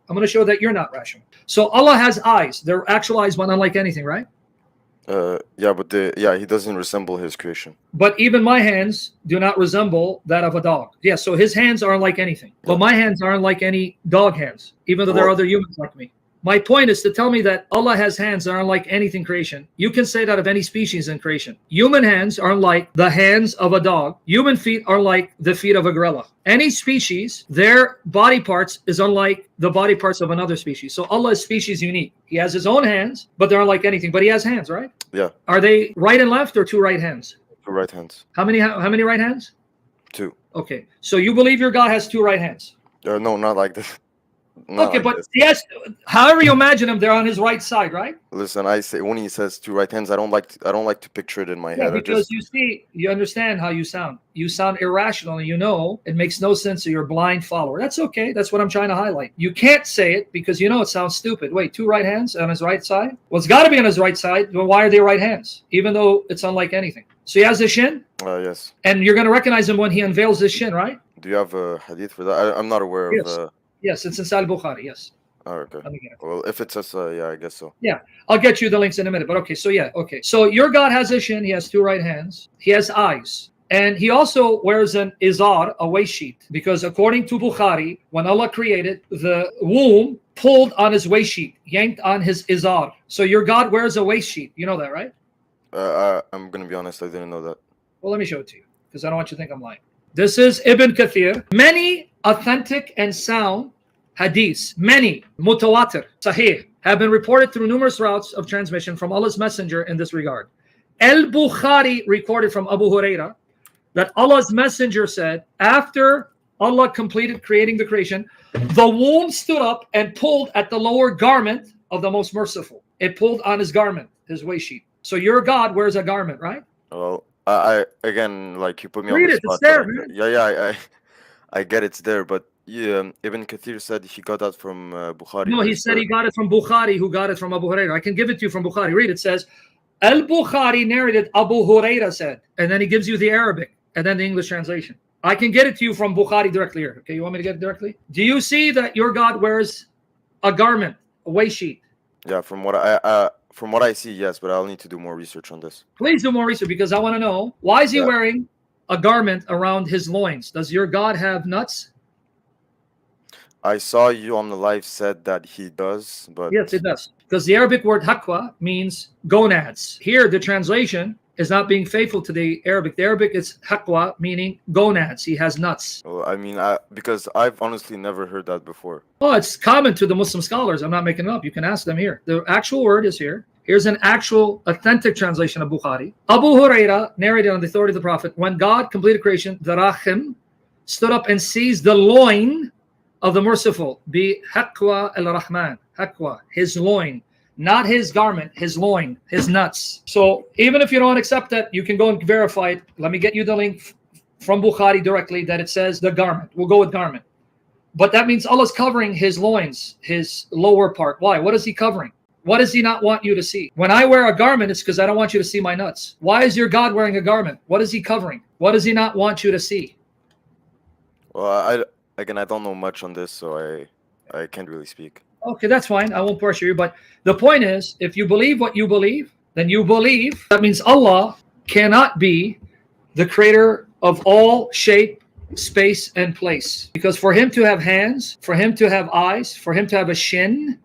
I'm going to show that you're not rational. So Allah has eyes. They're actual eyes, but unlike anything, right? Yeah, but he doesn't resemble his creation. But even my hands do not resemble that of a dog. Yeah, so his hands aren't like anything. But my hands aren't like any dog hands, even though there are other humans like me. My point is to tell me that Allah has hands that aren't like anything creation. You can say that of any species in creation. Human hands aren't like the hands of a dog. Human feet are like the feet of a gorilla. Any species, their body parts is unlike the body parts of another species. So Allah is species unique. He has his own hands, but they're unlike anything. But he has hands, right? Yeah. Are they right and left or two right hands? Two right hands. How many right hands? Two. Okay. So you believe your God has two right hands? No, not like this. Okay, but yes, however you imagine him, they're on his right side, right? Listen, I say when he says two right hands, I don't like to picture it in my head. Because you understand how you sound. You sound irrational, and you know it makes no sense. So you're a blind follower. That's okay. That's what I'm trying to highlight. You can't say it because you know it sounds stupid. Wait, two right hands on his right side? Well, it's got to be on his right side. Well, why are they right hands? Even though it's unlike anything. So he has the shin. Yes. And you're going to recognize him when he unveils his shin, right? Do you have a hadith for that? I'm not aware of. Yes, it's in Sahih Bukhari, yes. Oh, okay. Well, if it says, I guess so. Yeah, I'll get you the links in a minute. But okay, so your God has a shin. He has two right hands. He has eyes. And he also wears an izar, a waist sheet. Because according to Bukhari, when Allah created, the womb pulled on his waist sheet, yanked on his izar. So your God wears a waist sheet. You know that, right? I'm going to be honest, I didn't know that. Well, let me show it to you, because I don't want you to think I'm lying. This is Ibn Kathir. Many authentic and sound hadiths, many mutawatir, sahih, have been reported through numerous routes of transmission from Allah's Messenger in this regard. Al-Bukhari recorded from Abu Huraira that Allah's Messenger said, after Allah completed creating the creation, the womb stood up and pulled at the lower garment of the Most Merciful. It pulled on his garment, his waist sheet. So your God wears a garment, right? Well, I again, like you put me on the spot. It's there, man. Yeah, I get it's there, but Ibn Kathir said he got that from Bukhari. No, he said he got it from Bukhari, who got it from Abu Huraira. I can give it to you from Bukhari. Read it. It says, Al-Bukhari narrated, Abu Huraira said, and then he gives you the Arabic and then the English translation. I can get it to you from Bukhari directly here. Okay, you want me to get it directly? Do you see that your God wears a garment, a waist sheet? Yeah, from what I see, yes, but I'll need to do more research on this. Please do more research, because I want to know, why is he wearing a garment around his loins? Does your God have nuts? I saw you on the live said that he does, but yes, it does, because the Arabic word haqwa means gonads. Here, the translation is not being faithful to the Arabic. The Arabic is haqwa, meaning gonads. He has nuts. Well, I mean, because I've honestly never heard that before. Oh, it's common to the Muslim scholars. I'm not making it up. You can ask them here. The actual word is here. Here's an actual authentic translation of Bukhari. Abu Huraira narrated on the authority of the Prophet, when God completed creation, the Rahim stood up and seized the loin of the Merciful. Bi haqwa al-Rahman. Haqwa, his loin. Not his garment, his loin, his nuts. So even if you don't accept that, you can go and verify it. Let me get you the link from Bukhari directly that it says the garment. We'll go with garment. But that means Allah's covering his loins, his lower part. Why? What is he covering? What does he not want you to see? When I wear a garment, it's because I don't want you to see my nuts. Why is your God wearing a garment? What is he covering? What does he not want you to see? Well, I don't know much on this, so I can't really speak. Okay, that's fine. I won't pressure you. But the point is, if you believe what you believe, then you believe. That means Allah cannot be the creator of all shape, space, and place. Because for him to have hands, for him to have eyes, for him to have a shin,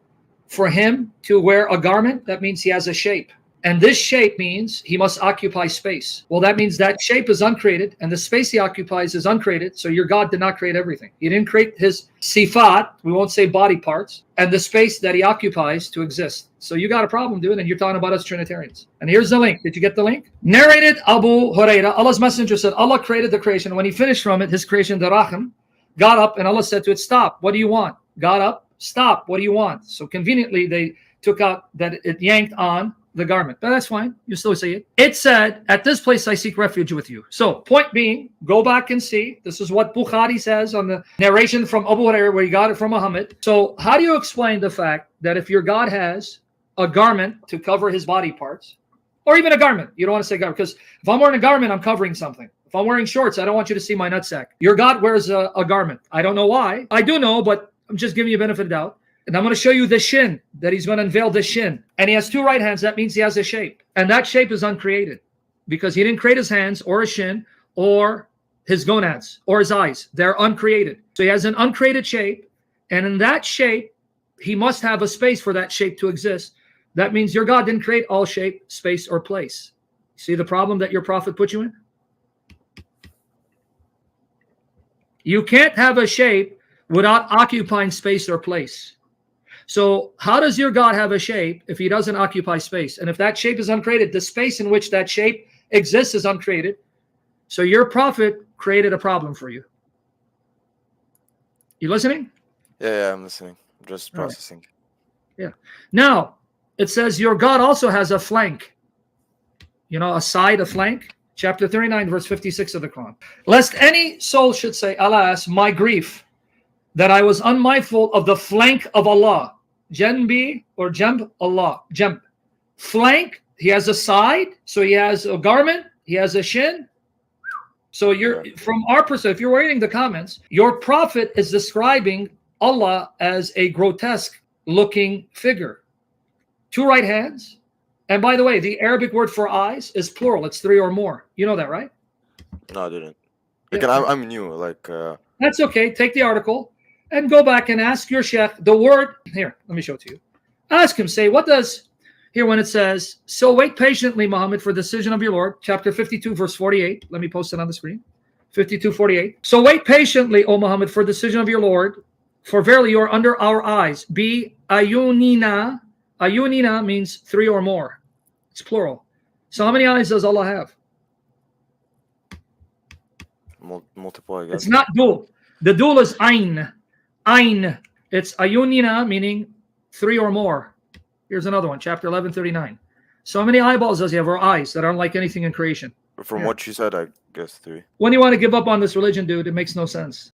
for him to wear a garment, that means he has a shape. And this shape means he must occupy space. Well, that means that shape is uncreated, and the space he occupies is uncreated. So your God did not create everything. He didn't create his sifat, we won't say body parts, and the space that he occupies to exist. So you got a problem, dude, and you're talking about us Trinitarians. And here's the link. Did you get the link? Narrated Abu Huraira, Allah's Messenger said, Allah created the creation. When he finished from it, his creation, the Rahim, got up, and Allah said to it, stop. What do you want? Got up, stop. What do you want? So conveniently, they took out that it yanked on the garment, but that's fine. You still see it. It said, at this place I seek refuge with you. So point being, go back and see. This is what Bukhari says on the narration from Abu Hurairah, where he got it from Muhammad. So how do you explain the fact that if your God has a garment to cover his body parts, or even a garment, you don't want to say garment, because if I'm wearing a garment, I'm covering something. If I'm wearing shorts, I don't want you to see my nutsack. Your God wears a garment. I don't know why. I do know, but I'm just giving you a benefit of doubt. And I'm going to show you the shin, that he's going to unveil the shin. And he has two right hands. That means he has a shape. And that shape is uncreated because he didn't create his hands or his shin or his gonads or his eyes. They're uncreated. So he has an uncreated shape. And in that shape, he must have a space for that shape to exist. That means your God didn't create all shape, space, or place. See the problem that your prophet put you in? You can't have a shape without occupying space or place. So how does your God have a shape if he doesn't occupy space? And if that shape is uncreated, the space in which that shape exists is uncreated. So your prophet created a problem for you. You listening? Yeah, I'm listening. I'm just processing. Yeah. Now, it says your God also has a flank. You know, a side, a flank. Chapter 39, verse 56 of the Quran. Lest any soul should say, alas, my grief, that I was unmindful of the flank of Allah. Janbi or Jamb Allah. Jamb. Flank, he has a side, so he has a garment, he has a shin. So you're from our perspective, if you're reading the comments, your prophet is describing Allah as a grotesque looking figure. Two right hands. And by the way, the Arabic word for eyes is plural. It's three or more. You know that, right? No, I didn't. Again, I'm new. That's okay. Take the article and go back and ask your sheikh the word. Here, let me show it to you. Ask him, say, what does, here when it says, so wait patiently, Muhammad, for the decision of your Lord, chapter 52, verse 48. Let me post it on the screen. 52:48. So wait patiently, O Muhammad, for the decision of your Lord, for verily you are under our eyes. Be ayunina. Ayunina means three or more. It's plural. So how many eyes does Allah have? Multiple, I guess. It's not dual. The dual is ayn. Ayn. It's ayunina, meaning three or more. Here's another one, chapter 11:39. So how many eyeballs does he have, or eyes, that aren't like anything in creation? From what you said, I guess 3. When you want to give up on this religion, dude, it makes no sense.